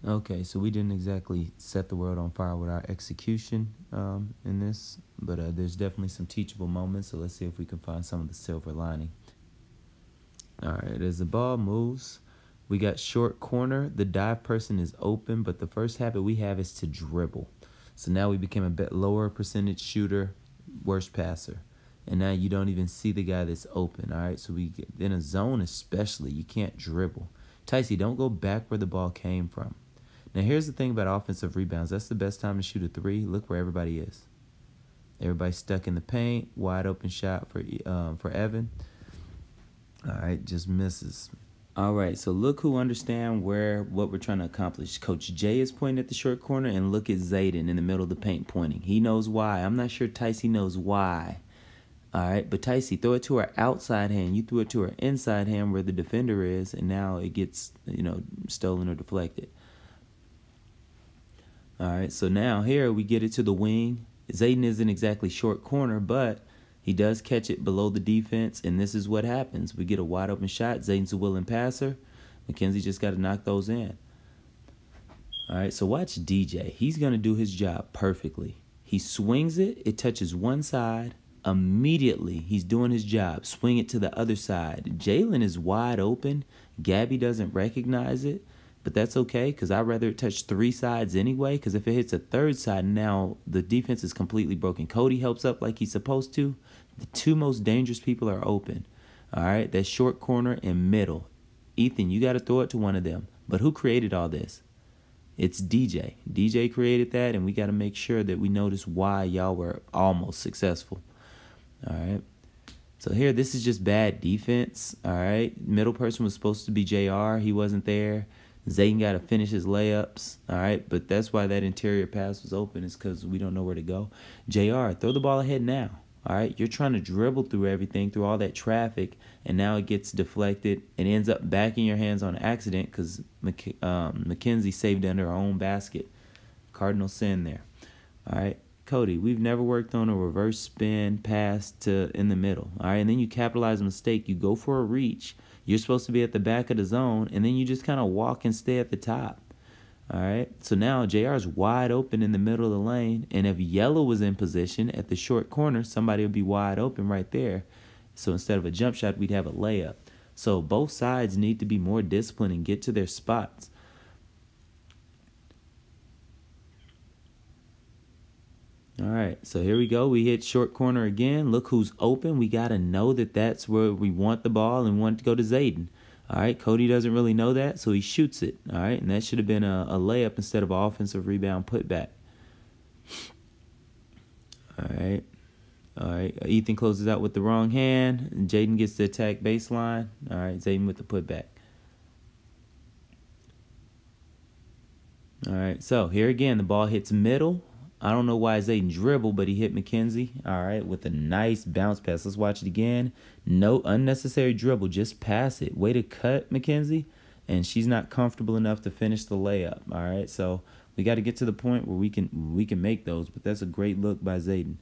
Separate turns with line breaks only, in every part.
Okay, so we didn't exactly set the world on fire with our execution in this, but there's definitely some teachable moments, so let's see if we can find some of the silver lining. All right, as the ball moves, we got short corner. The dive person is open, but the first habit we have is to dribble. So now we became a bit lower percentage shooter, worst passer. And now you don't even see the guy that's open, all right? So we get in a zone especially, you can't dribble. Ticey, don't go back where the ball came from. Now here's the thing about offensive rebounds. That's the best time to shoot a three. Look where everybody is. Everybody's stuck in the paint. Wide open shot for Evan. All right, just misses. All right, so look who understand what we're trying to accomplish. Coach Jay is pointing at the short corner, and look at Zayden in the middle of the paint pointing. He knows why. I'm not sure Ticey knows why. All right, but Ticey, throw it to her outside hand. You threw it to her inside hand where the defender is, and now it gets, stolen or deflected. All right, so now here we get it to the wing. Zayden isn't exactly short corner, but he does catch it below the defense, and this is what happens. We get a wide open shot. Zayden's a willing passer. Mackenzie just got to knock those in. All right, so watch DJ. He's going to do his job perfectly. He swings it. It touches one side. Immediately, he's doing his job. Swing it to the other side. Jalen is wide open. Gabby doesn't recognize it, but that's okay because I'd rather it touch three sides anyway, because if it hits a third side, now the defense is completely broken. Cody helps up like he's supposed to. The two most dangerous people are open. All right, that short corner and middle. Ethan, you got to throw it to one of them. But who created all this? It's DJ. DJ created that, and we got to make sure that we notice why y'all were almost successful. All right. So here, this is just bad defense. All right. Middle person was supposed to be JR. He wasn't there. Zayden got to finish his layups. All right. But that's why that interior pass was open, is because we don't know where to go. JR, throw the ball ahead now. All right. You're trying to dribble through everything, through all that traffic, and now it gets deflected and ends up back in your hands on accident because Mackenzie saved under her own basket. Cardinal sin there. All right. Cody, we've never worked on a reverse spin pass to in the middle. All right, and then you capitalize a mistake. You go for a reach. You're supposed to be at the back of the zone, and then you just kind of walk and stay at the top. All right, so now JR is wide open in the middle of the lane, and if yellow was in position at the short corner, somebody would be wide open right there. So instead of a jump shot, we'd have a layup. So both sides need to be more disciplined and get to their spots. All right, so here we go. We hit short corner again. Look who's open. We got to know that that's where we want the ball and want it to go to Zayden. All right, Cody doesn't really know that, so he shoots it. All right, and that should have been a layup instead of an offensive rebound putback. All right. All right, Ethan closes out with the wrong hand. And Jaden gets the attack baseline. All right, Zayden with the putback. All right, so here again, the ball hits middle. I don't know why Zayden dribbled, but he hit Mackenzie. All right, with a nice bounce pass. Let's watch it again. No unnecessary dribble. Just pass it. Way to cut, Mackenzie. And she's not comfortable enough to finish the layup. All right, so we got to get to the point where we can make those. But that's a great look by Zayden.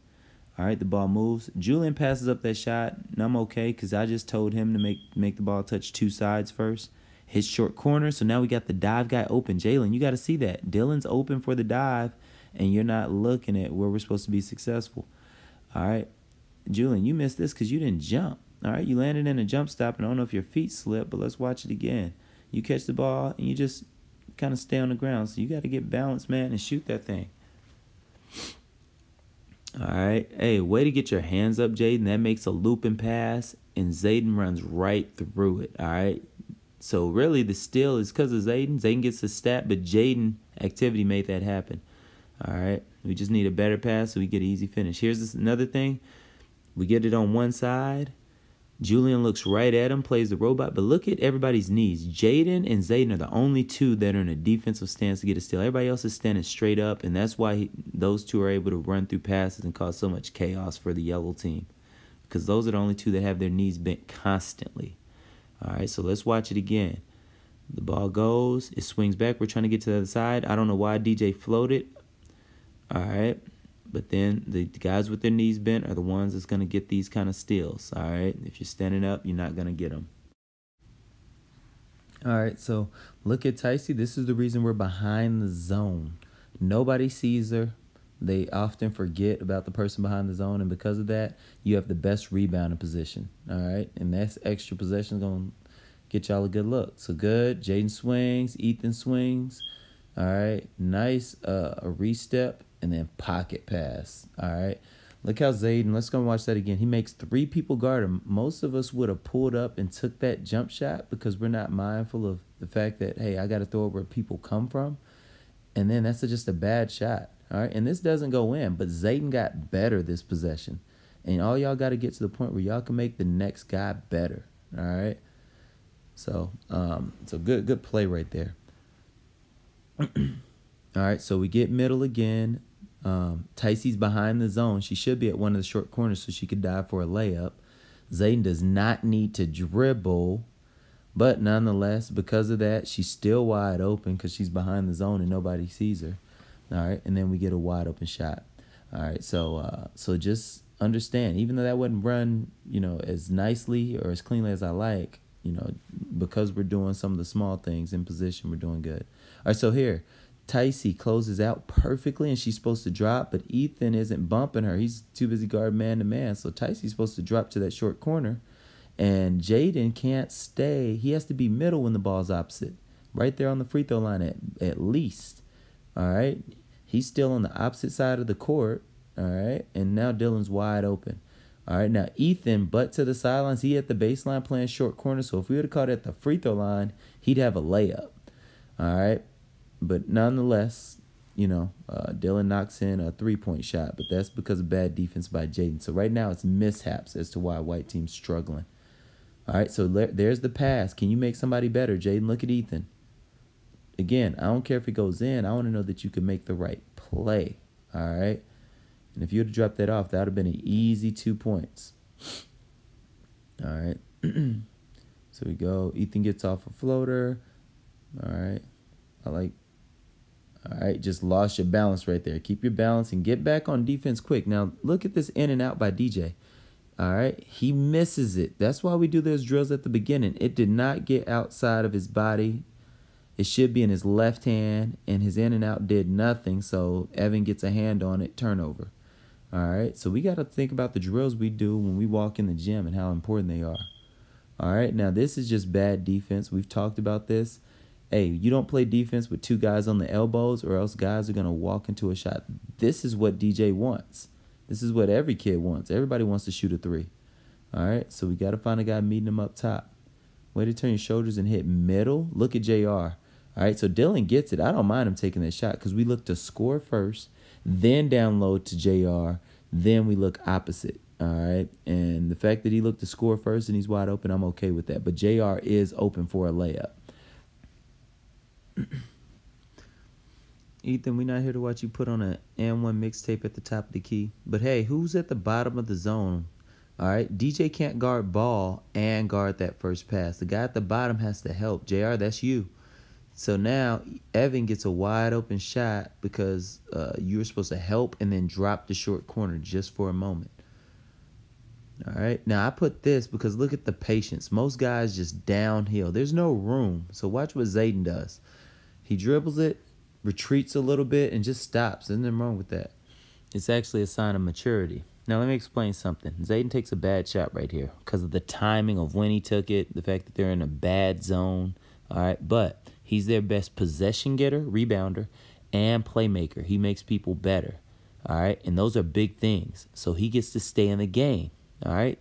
All right, the ball moves. Julian passes up that shot, and I'm okay because I just told him to make the ball touch two sides first. His short corner, so now we got the dive guy open. Jalen, you got to see that. Dylan's open for the dive, and you're not looking at where we're supposed to be successful. All right, Julian, you missed this because you didn't jump. All right, you landed in a jump stop, and I don't know if your feet slipped, but let's watch it again. You catch the ball, and you just kind of stay on the ground. So you got to get balanced, man, and shoot that thing. All right. Hey, way to get your hands up, Jaden. That makes a looping pass, and Zayden runs right through it. All right. So really the steal is because of Zayden. Zayden gets the stat, but Jaden activity made that happen. All right. We just need a better pass so we get an easy finish. Here's another thing. We get it on one side. Julian looks right at him, plays the robot, but look at everybody's knees. Jaden and Zayden are the only two that are in a defensive stance to get a steal. Everybody else is standing straight up, and that's why those two are able to run through passes and cause so much chaos for the yellow team, because those are the only two that have their knees bent constantly. All right, so let's watch it again. The ball goes. It swings back. We're trying to get to the other side. I don't know why DJ floated. All right. But then the guys with their knees bent are the ones that's going to get these kind of steals, all right? If you're standing up, you're not going to get them. All right, so look at Ticey. This is the reason we're behind the zone. Nobody sees her. They often forget about the person behind the zone, and because of that, you have the best rebounding position. All right, and that's extra possession going to get y'all a good look. So good. Jaden swings. Ethan swings. All right, nice. A re-step and then pocket pass. All right. Look how Zayden, let's go and watch that again. He makes 3 people guard him. Most of us would have pulled up and took that jump shot because we're not mindful of the fact that, hey, I got to throw it where people come from. And then that's just a bad shot. All right. And this doesn't go in, but Zayden got better this possession. And all y'all got to get to the point where y'all can make the next guy better. All right. So good play right there. All right. So we get middle again. Ticey's behind the zone. She should be at one of the short corners so she could dive for a layup. Zayden does not need to dribble, but nonetheless, because of that, she's still wide open because she's behind the zone and nobody sees her. All right, and then we get a wide open shot. All right, so just understand, even though that wouldn't run, as nicely or as cleanly as I like, because we're doing some of the small things in position, we're doing good. All right, so here. Ticey closes out perfectly, and she's supposed to drop, but Ethan isn't bumping her. He's too busy guarding man-to-man, so Ticey's supposed to drop to that short corner, and Jaden can't stay. He has to be middle when the ball's opposite, right there on the free throw line at least. All right? He's still on the opposite side of the court, all right? And now Dylan's wide open. All right, now Ethan, butt to the sidelines. He at the baseline playing short corner, so if we would have caught at the free throw line, he'd have a layup, all right? But nonetheless, Dylan knocks in a 3-point shot, but that's because of bad defense by Jaden. So right now it's mishaps as to why white team's struggling. All right, so there's the pass. Can you make somebody better, Jaden? Look at Ethan. Again, I don't care if it goes in. I want to know that you can make the right play. All right? And if you would have dropped that off, that would have been an easy 2 points. All right. So we go. Ethan gets off a floater. All right. All right, just lost your balance right there. Keep your balance and get back on defense quick. Now, look at this in and out by DJ. All right, he misses it. That's why we do those drills at the beginning. It did not get outside of his body. It should be in his left hand, and his in and out did nothing, so Evan gets a hand on it, turnover. All right, so we got to think about the drills we do when we walk in the gym and how important they are. All right, now this is just bad defense. We've talked about this. Hey, you don't play defense with 2 guys on the elbows or else guys are going to walk into a shot. This is what DJ wants. This is what every kid wants. Everybody wants to shoot a 3. All right, so we got to find a guy meeting him up top. Way to turn your shoulders and hit middle. Look at JR. All right, so Dylan gets it. I don't mind him taking that shot because we look to score first, then down low to JR, then we look opposite. All right, and the fact that he looked to score first and he's wide open, I'm okay with that. But JR is open for a layup. Ethan, we're not here to watch you put on an M1 mixtape at the top of the key. But hey, who's at the bottom of the zone? All right, DJ can't guard ball and guard that first pass. The guy at the bottom has to help. JR, that's you. So now Evan gets a wide open shot because you were supposed to help and then drop the short corner just for a moment. All right, now I put this because look at the patience. Most guys just downhill. There's no room. So watch what Zayden does. He dribbles it, retreats a little bit, and just stops. There's nothing wrong with that. It's actually a sign of maturity. Now, let me explain something. Zayden takes a bad shot right here because of the timing of when he took it, the fact that they're in a bad zone. All right, but he's their best possession getter, rebounder, and playmaker. He makes people better. All right, and those are big things. So he gets to stay in the game. All right,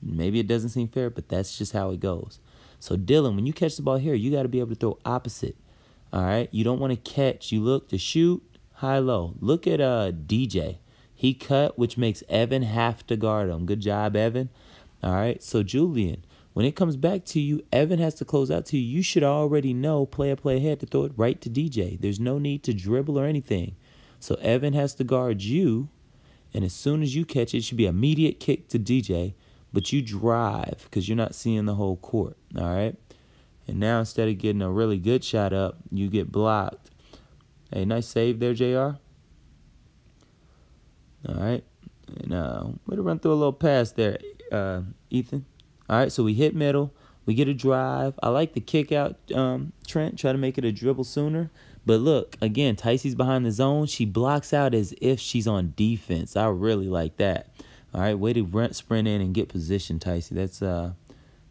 maybe it doesn't seem fair, but that's just how it goes. So, Dylan, when you catch the ball here, you got to be able to throw opposite. All right, you don't want to catch. You look to shoot high-low. Look at DJ. He cut, which makes Evan have to guard him. Good job, Evan. All right, so Julian, when it comes back to you, Evan has to close out to you. You should already know play ahead to throw it right to DJ. There's no need to dribble or anything. So Evan has to guard you, and as soon as you catch it, it should be an immediate kick to DJ, but you drive because you're not seeing the whole court. All right. And now instead of getting a really good shot up, you get blocked. Hey, nice save there, JR. All right. And we're going to run through a little pass there, Ethan. All right, so we hit middle. We get a drive. I like the kick out, Trent. Try to make it a dribble sooner. But look, again, Tyce's behind the zone. She blocks out as if she's on defense. I really like that. All right, way to sprint in and get position, Tyce. That's a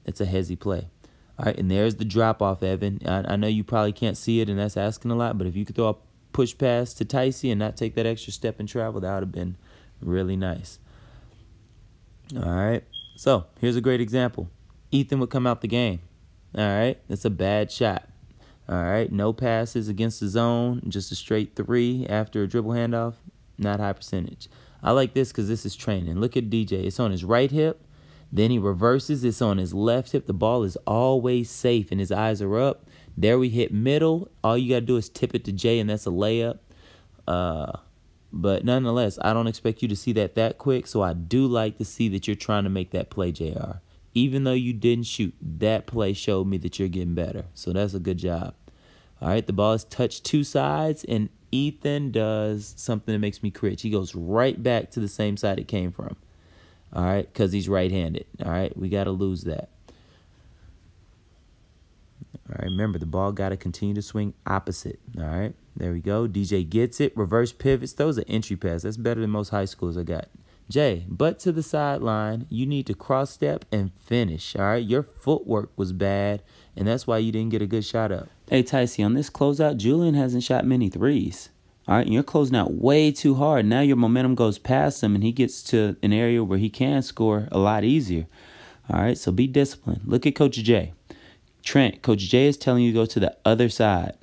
hezzy play. All right, and there's the drop-off, Evan. I know you probably can't see it, and that's asking a lot, but if you could throw a push pass to Tyce and not take that extra step and travel, that would have been really nice. All right, so here's a great example. Ethan would come out the game. All right, that's a bad shot. All right, no passes against the zone, just a straight 3 after a dribble handoff, not high percentage. I like this because this is training. Look at DJ. It's on his right hip. Then he reverses. It's on his left hip. The ball is always safe, and his eyes are up. There we hit middle. All you got to do is tip it to Jay, and that's a layup. But nonetheless, I don't expect you to see that quick, so I do like to see that you're trying to make that play, JR. Even though you didn't shoot, that play showed me that you're getting better. So that's a good job. All right, the ball is touched 2 sides, and Ethan does something that makes me cringe. He goes right back to the same side it came from. All right, because he's right-handed. All right, we got to lose that. All right, remember, the ball got to continue to swing opposite. All right, there we go. DJ gets it, reverse pivots, throws an entry pass. That's better than most high schools I got. Jay, butt to the sideline. You need to cross-step and finish, all right? Your footwork was bad, and that's why you didn't get a good shot up. Hey, Tyce, on this closeout, Julian hasn't shot many threes. All right, and you're closing out way too hard. Now your momentum goes past him, and he gets to an area where he can score a lot easier. All right, so be disciplined. Look at Coach J. Trent, Coach J is telling you to go to the other side.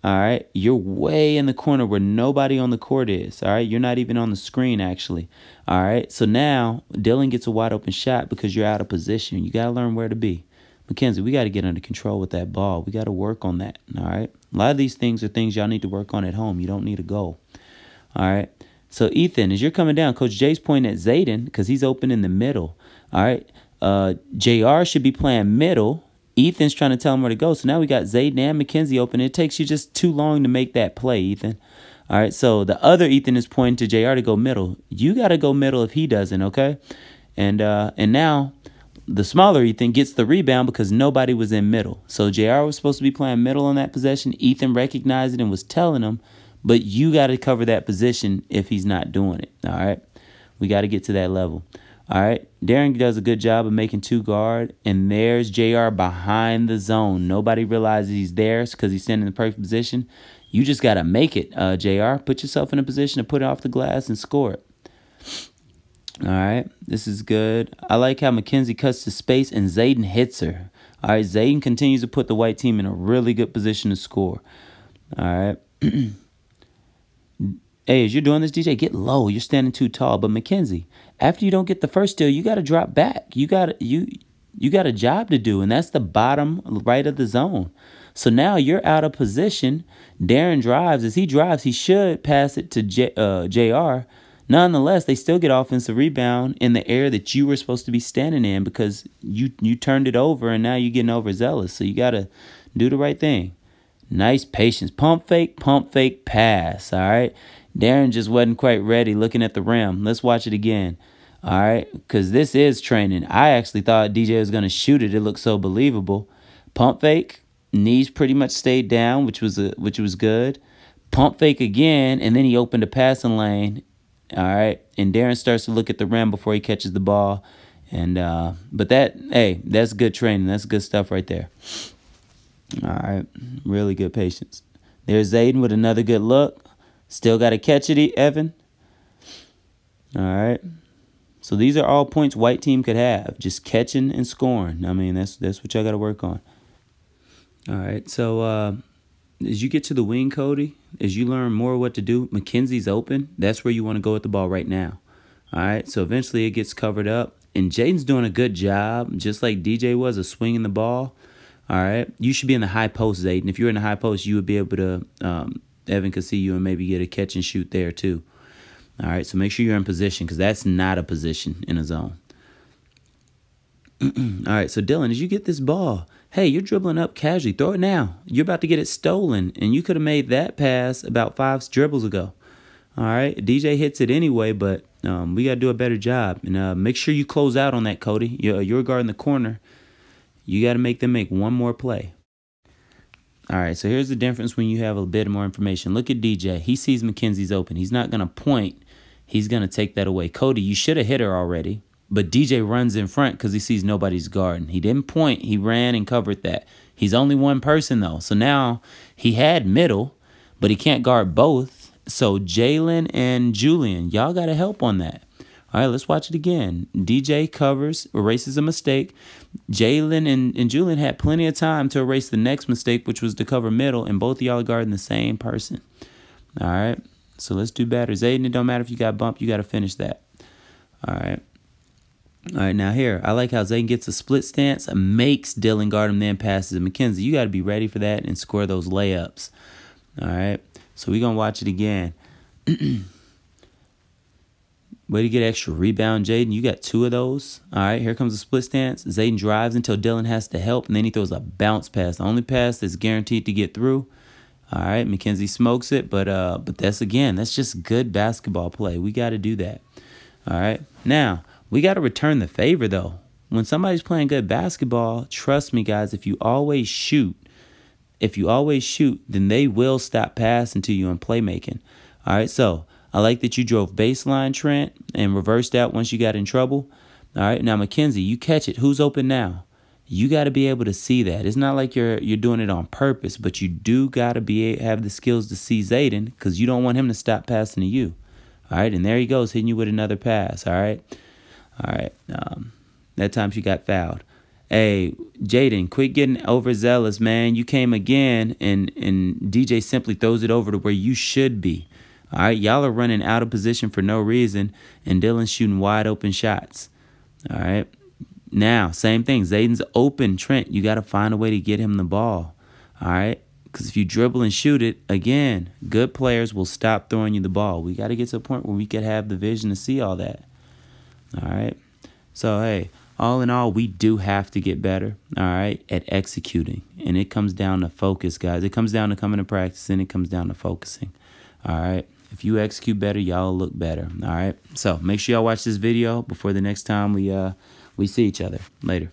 All right, you're way in the corner where nobody on the court is. All right, you're not even on the screen, actually. All right, so now Dylan gets a wide open shot because you're out of position. You got to learn where to be. Mackenzie, we got to get under control with that ball. We got to work on that. All right, a lot of these things are things y'all need to work on at home. You don't need a goal. All right, so Ethan, as you're coming down, Coach J's pointing at Zayden because he's open in the middle. All right, JR should be playing middle. Ethan's trying to tell him where to go. So now we got Zayden and Mackenzie open. It takes you just too long to make that play, Ethan. All right, so the other Ethan is pointing to JR to go middle. You got to go middle if he doesn't, okay? And now the smaller Ethan gets the rebound because nobody was in middle. So JR was supposed to be playing middle on that possession. Ethan recognized it and was telling him, but you got to cover that position if he's not doing it, all right? We got to get to that level. All right, Darren does a good job of making 2 guard, and there's JR behind the zone. Nobody realizes he's there because he's standing in the perfect position. You just got to make it, JR. Put yourself in a position to put it off the glass and score it. All right, this is good. I like how Mackenzie cuts to space and Zayden hits her. All right, Zayden continues to put the white team in a really good position to score. All right. Hey, as you're doing this, DJ, get low. You're standing too tall. But Mackenzie, after you don't get the first steal, you got to drop back. You got a job to do, and that's the bottom right of the zone. So now you're out of position. Darren drives. As he drives, he should pass it to JR. Nonetheless, they still get offensive rebound in the area that you were supposed to be standing in because you turned it over, and now you're getting overzealous. So you got to do the right thing. Nice patience. Pump fake, pass. All right. Darren just wasn't quite ready looking at the rim. Let's watch it again. All right, because this is training. I actually thought DJ was going to shoot it. It looked so believable. Pump fake, knees pretty much stayed down, which was good. Pump fake again, and then he opened a passing lane. All right, and Darren starts to look at the rim before he catches the ball. And but that's good training. That's good stuff right there. All right, really good patience. There's Zayden with another good look. Still got to catch it, Evan. All right. So these are all points white team could have. Just catching and scoring. I mean, that's what y'all got to work on. All right. So as you get to the wing, Cody, as you learn more what to do, Mackenzie's open. That's where you want to go with the ball right now. All right. So eventually it gets covered up. And Jaden's doing a good job, just like DJ was, of swinging the ball. All right. You should be in the high post, Zayden. If you're in the high post, you would be able to Evan could see you and maybe get a catch and shoot there too. All right, so make sure you're in position because that's not a position in a zone. All right, so Dylan, as you get this ball, hey, you're dribbling up casually. Throw it now. You're about to get it stolen, and you could have made that pass about 5 dribbles ago. All right, DJ hits it anyway, but we got to do a better job. And make sure you close out on that, Cody. You're guarding the corner. You got to make them make one more play. All right, so here's the difference when you have a bit more information. Look at DJ. He sees Mackenzie's open. He's not going to point. He's going to take that away. Cody, you should have hit her already. But DJ runs in front because he sees nobody's guarding. He didn't point. He ran and covered that. He's only one person, though. So now he had middle, but he can't guard both. So Jalen and Julian, y'all got to help on that. All right, let's watch it again. DJ covers, erases a mistake. Jalen and Julian had plenty of time to erase the next mistake, which was to cover middle, and both of y'all are guarding the same person. All right, so let's do better. Zayden, it don't matter if you got bumped. You got to finish that. All right. All right, now here, I like how Zayden gets a split stance, makes Dylan guard him, then passes to Mackenzie. You got to be ready for that and score those layups. All right, so we're going to watch it again. Way to get extra rebound, Jaden. You got 2 of those. All right, here comes a split stance. Zayden drives until Dylan has to help, and then he throws a bounce pass. The only pass that's guaranteed to get through. All right, Mackenzie smokes it, but that's just good basketball play. We got to do that. All right, now we got to return the favor, though. When somebody's playing good basketball, trust me, guys, if you always shoot, then they will stop passing to you in playmaking. All right, so I like that you drove baseline, Trent, and reversed out once you got in trouble. All right, now, Mackenzie, you catch it. Who's open now? You got to be able to see that. It's not like you're doing it on purpose, but you do got to have the skills to see Zayden because you don't want him to stop passing to you. All right, and there he goes, hitting you with another pass. All right. That time she got fouled. Hey, Jaden, quit getting overzealous, man. You came again, and DJ simply throws it over to where you should be. All right, y'all are running out of position for no reason, and Dylan's shooting wide open shots. All right, now, same thing. Zayden's open. Trent, you got to find a way to get him the ball. All right, because if you dribble and shoot it, again, good players will stop throwing you the ball. We got to get to a point where we could have the vision to see all that. All right, so, hey, all in all, we do have to get better, all right, at executing. And it comes down to focus, guys. It comes down to coming to practice, and it comes down to focusing. All right. If you execute better, y'all look better. All right. So make sure y'all watch this video before the next time we see each other. Later.